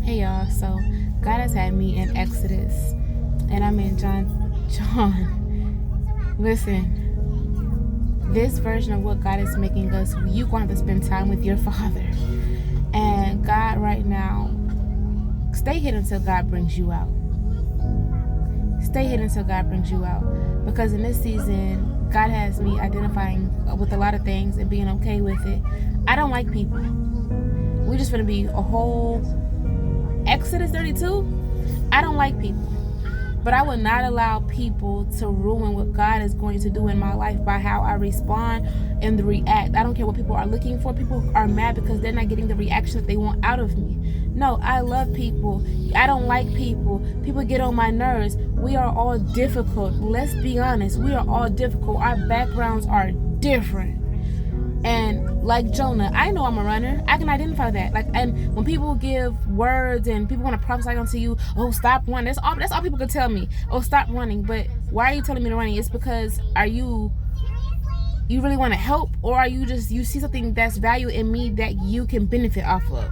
Hey y'all, so God has had me in Exodus and I'm in John. Listen, this version of what God is making us, you're going to have to spend time with your Father. And God right now, stay hidden until God brings you out. Stay hidden until God brings you out. Because in this season, God has me identifying with a lot of things and being okay with it. I don't like people. We're just going to be a whole Exodus 32. I don't like people, but I will not allow people to ruin what God is going to do in my life by how I respond and react. I don't care what people are looking for. People are mad because they're not getting the reaction that they want out of me. No, I love people. I don't like people. People get on my nerves. We are all difficult. Let's be honest. We are all difficult. Our backgrounds are different. And like Jonah, I know I'm a runner. I can identify that. And when people give words and people want to prophesy onto you, oh, stop running. That's all people can tell me. Oh, stop running. But why are you telling me to run? It's because you really want to help, or are you see something that's value in me that you can benefit off of?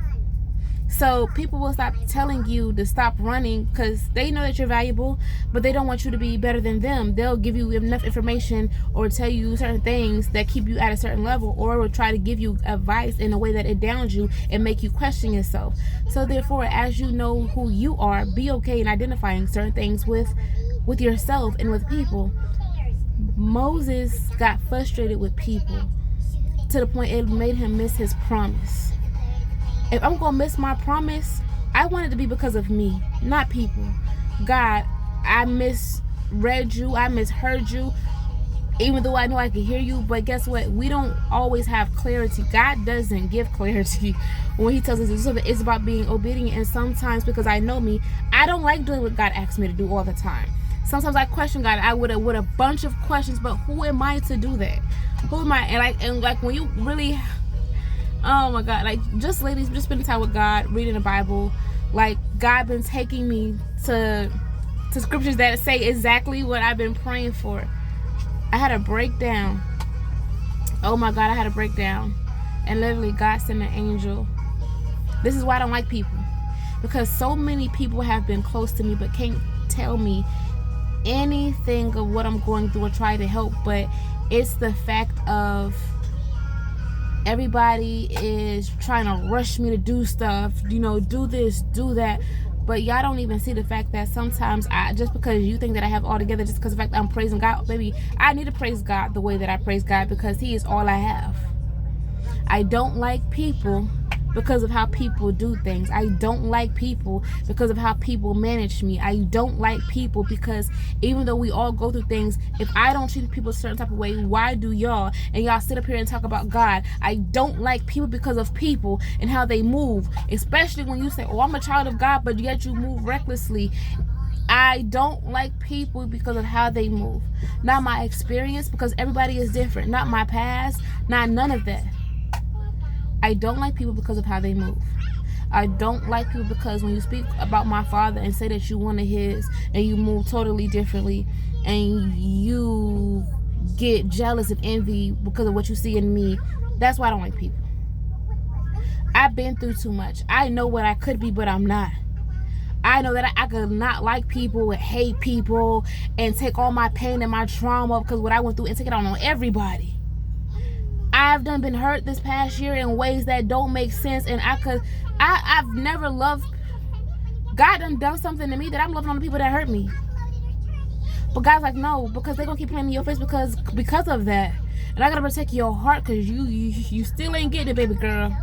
So people will stop telling you to stop running because they know that you're valuable, but they don't want you to be better than them. They'll give you enough information or tell you certain things that keep you at a certain level, or will try to give you advice in a way that it downs you and make you question yourself. So therefore, as you know who you are, be okay in identifying certain things with yourself and with people. Moses got frustrated with people to the point it made him miss his promise. If I'm going to miss my promise, I want it to be because of me, not people. God, I misread you. I misheard you. Even though I know I can hear you, but guess what? We don't always have clarity. God doesn't give clarity when he tells us it's about being obedient. And sometimes, because I know me, I don't like doing what God asks me to do all the time. Sometimes I question God. I would with a bunch of questions, but who am I to do that? Who am I? And like when you really... Oh my God, just ladies, just spending time with God, reading the Bible. God been taking me to scriptures that say exactly what I've been praying for. I had a breakdown. Oh my God, I had a breakdown. And literally God sent an angel. This is why I don't like people. Because so many people have been close to me but can't tell me anything of what I'm going through or try to help. But it's the fact of everybody is trying to rush me to do stuff, do this, do that. But y'all don't even see the fact that sometimes just because you think that I have all together, just because of the fact that I'm praising God, baby, I need to praise God the way that I praise God because he is all I have. I don't like people because of how people do things. I don't like people because of how people manage me. I don't like people because even though we all go through things, if I don't treat people a certain type of way, why do y'all? And y'all sit up here and talk about God. I don't like people because of people and how they move, especially when you say, oh, I'm a child of God, but yet you move recklessly. I don't like people because of how they move. Not my experience, because everybody is different. Not my past, not none of that. I don't like people because of how they move. I don't like people because when you speak about my father and say that you one of his and you move totally differently and you get jealous and envy because of what you see in me, that's why I don't like people. I've been through too much. I know what I could be, but I'm not. I know that I could not like people and hate people and take all my pain and my trauma because what I went through and take it on everybody. I've been hurt this past year in ways that don't make sense, and I've never loved. God done something to me that I'm loving on the people that hurt me. But God's like, no, because they're gonna keep playing in your face because of that. And I gotta protect your heart because you still ain't getting it, baby girl.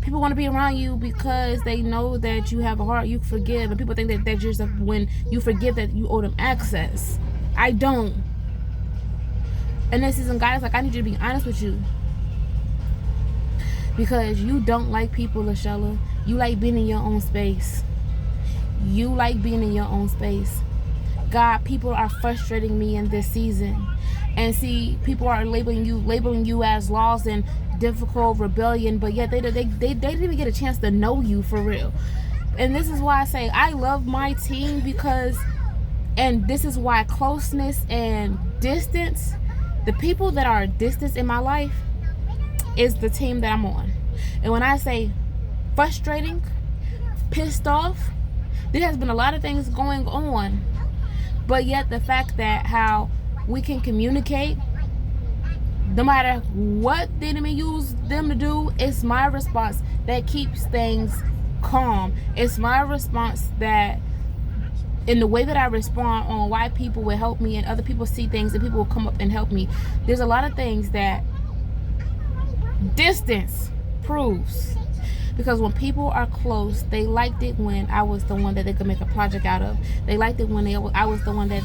People want to be around you because they know that you have a heart, you forgive, and people think that you're just when you forgive that you owe them access. I don't. And this season, God is like, I need you to be honest with you. Because you don't like people, LaShella. You like being in your own space. You like being in your own space. God, people are frustrating me in this season. And see, people are labeling you as lost and difficult, rebellion, but yet they didn't even get a chance to know you for real. And this is why I say I love my team and this is why closeness and distance, the people that are distance in my life is the team that I'm on. And when I say frustrating, pissed off. There has been a lot of things going on. But yet the fact that how we can communicate, no matter what the enemy used them to do, it's my response that keeps things calm. It's my response that, in the way that I respond on why people will help me and other people see things and people will come up and help me. There's a lot of things that distance proves. Because when people are close, they liked it when I was the one that they could make a project out of. They liked it when I was the one that,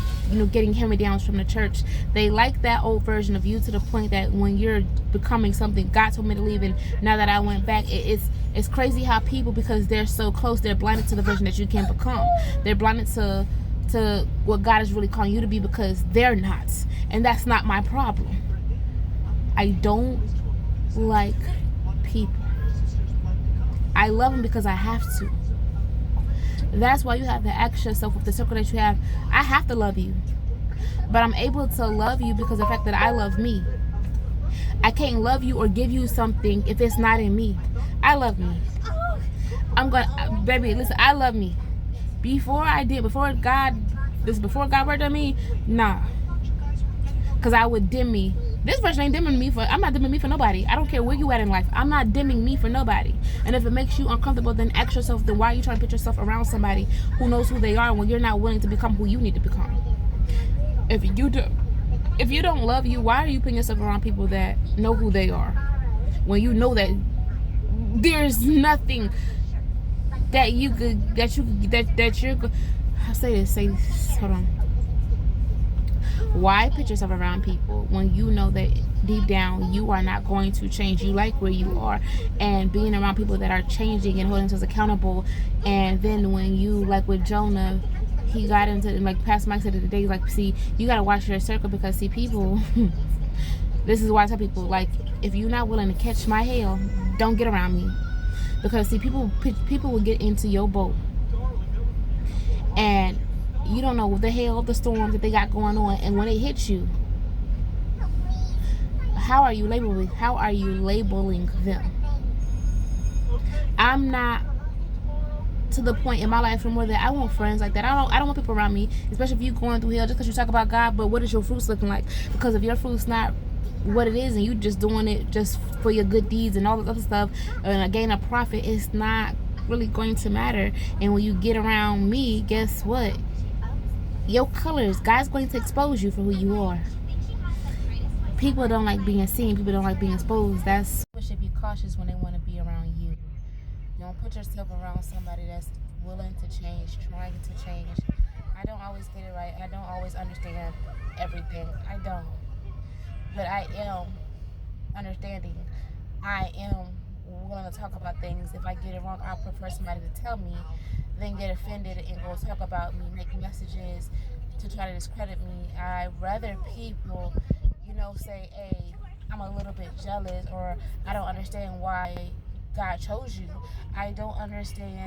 getting hand-me-downs from the church. They like that old version of you to the point that when you're becoming something God told me to leave, and now that I went back, it's crazy how people, because they're so close, they're blinded to the version that you can become. They're blinded to what God is really calling you to be, because they're not. And that's not my problem. I don't like people. I love them because I have to. That's why you have to ask yourself, with the circle that you have, I have to love you. But I'm able to love you because of the fact that I love me. I can't love you or give you something if it's not in me. I love me. Baby, listen, I love me. Before God worked on me, nah. Because I would dim me. This version ain't dimming me I'm not dimming me for nobody. I don't care where you at in life. I'm not dimming me for nobody. And if it makes you uncomfortable, then ask yourself, then why are you trying to put yourself around somebody who knows who they are when you're not willing to become who you need to become? If you don't love you, why are you putting yourself around people that know who they are? When you know that there's nothing that you're say this, hold on. Why put yourself around people when you know that deep down you are not going to change? You like where you are, and being around people that are changing and holding themselves accountable. And then when you, like with Jonah, he got into, like Pastor Mike said today, like, see, you got to watch your circle, because see, people this is why I tell people, like, if you're not willing to catch my hell, don't get around me. Because see, people will get into your boat, and you don't know the hell, the storms that they got going on, and when it hits you, how are you labeling them? I'm not to the point in my life anymore that I want friends like that. I don't want people around me, especially if you going through hell just because you talk about God. But what is your fruits looking like? Because if your fruit's not what it is, and you just doing it just for your good deeds and all this other stuff, and gain a profit, it's not really going to matter. And when you get around me, guess what? Your colors, God's going to expose you for who you are. People don't like being seen. People don't like being exposed. People should be cautious when they want to be around you. Don't put yourself around somebody that's willing to change, trying to change. I don't always get it right. I don't always understand everything. I don't. But I am understanding. I am willing to talk about things. If I get it wrong, I prefer somebody to tell me than get offended and go talk about me, make messages to try to discredit me. I'd rather people, say, hey, I'm a little bit jealous, or I don't understand why God chose you. I don't understand,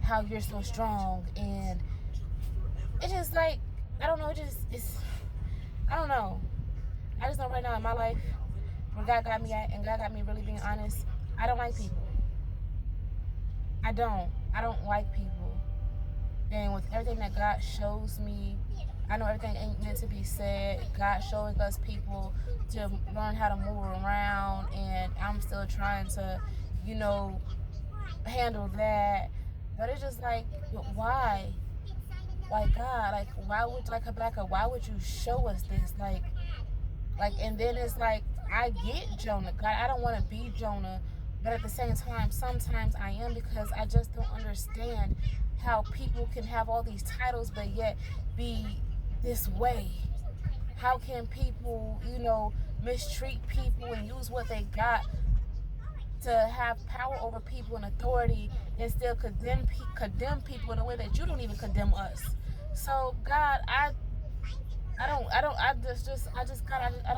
how you're so strong. And it's just like, I don't know, I don't know. I just know right now in my life, where God got me at, and God got me really being honest, I don't like people. I don't like people. And with everything that God shows me, I know everything ain't meant to be said. God showing us people to learn how to move around, and I'm still trying to, handle that. But it's just like, why? Like, God, like, why would you, like Habakkuk, why would you show us this? Like, and then it's like, I get Jonah. God, I don't want to be Jonah. But at the same time, sometimes I am, because I just don't understand how people can have all these titles but yet be this way. How can people, mistreat people and use what they got to have power over people and authority, and still condemn people in a way that you don't even condemn us? So God, I don't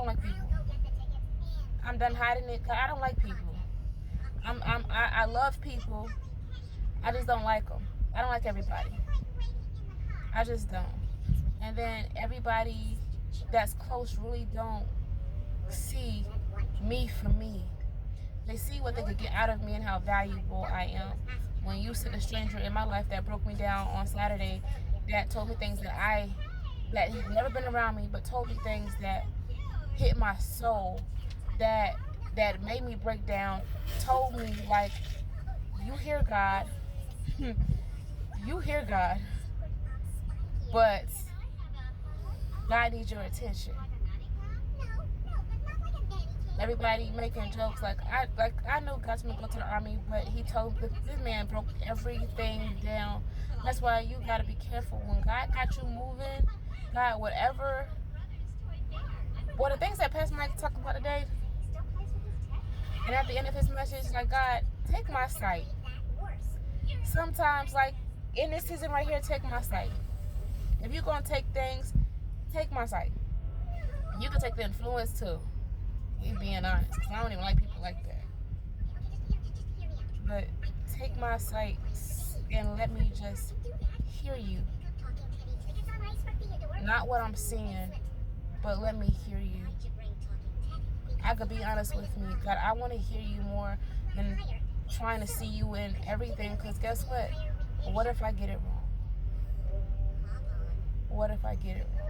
like people. I'm done hiding it. I don't like people. I love people. I just don't like them. I don't like everybody. I just don't. And then everybody that's close really don't see me for me. They see what they could get out of me and how valuable I am when you sent a stranger in my life that broke me down on Saturday, that told me things that had never been around me, but told me things that hit my soul, that made me break down, told me like, you hear God, you hear God, but God needs your attention. Everybody making jokes like I know God's gonna go to the army, but he told this man broke everything down. That's why you gotta be careful when God got you moving. God, whatever. Well, the things that Pastor Mike talked about today, and at the end of his message, like, God, take my sight. Sometimes, like in this season right here, take my sight. If you're gonna take things, take my sight. You can take the influence too. We being honest, because I don't even like people like that. But take my sight and let me just hear you. Not what I'm seeing, but let me hear you. I could be honest with me. God, I want to hear you more than trying to see you in everything, because guess what? What if I get it wrong? What if I get it wrong?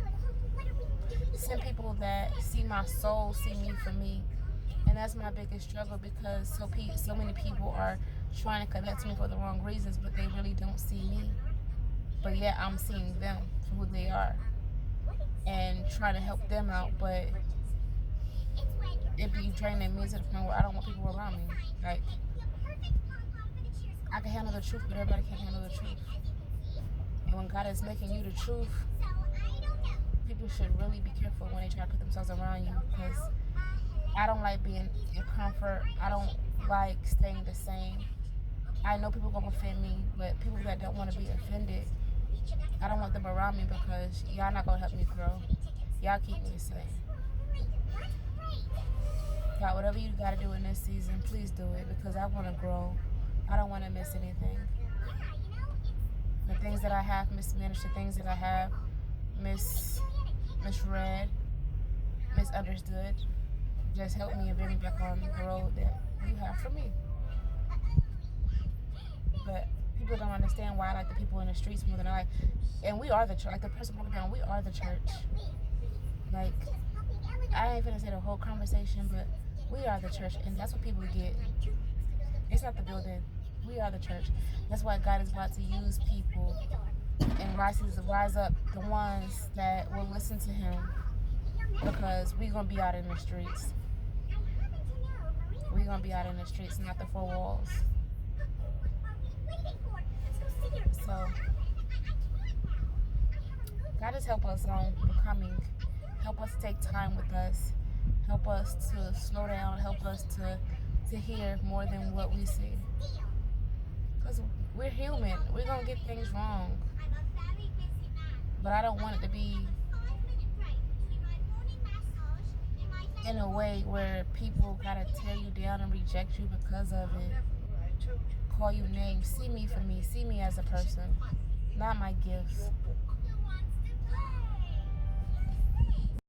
Send people that see my soul, see me for me. And that's my biggest struggle, because so many people are trying to connect to me for the wrong reasons, but they really don't see me. But yet I'm seeing them for who they are and trying to help them out, but it be draining me to the point where I don't want people around me. Like, I can handle the truth, but everybody can't handle the truth. And when God is making you the truth, people should really be careful when they try to put themselves around you, because I don't like being in comfort. I don't like staying the same. I know people gonna offend me, but people that don't want to be offended, I don't want them around me, because y'all not gonna help me grow. Y'all keep me the same. God, whatever you gotta do in this season, please do it, because I want to grow. I don't want to miss anything. The things that I have mismanaged, the things that I have misread, misunderstood, just help me and bring me back on the road that you have for me. But people don't understand why I like the people in the streets more than I like. And we are the church. Like the person broke down, we are the church. Like, I ain't finna say the whole conversation, but we are the church, and that's what people get. It's not the building. We are the church. That's why God is about to use people and rise up the ones that will listen to him, because we're going to be out in the streets. We're going to be out in the streets, not the four walls. So, God just help us on becoming. Help us take time with us. Help us to slow down. Help us to hear more than what we see. Because we're human. We're going to get things wrong. But I don't want it to be in a way where people got to tear you down and reject you because of it. Call you names. See me for me. See me as a person, not my gifts.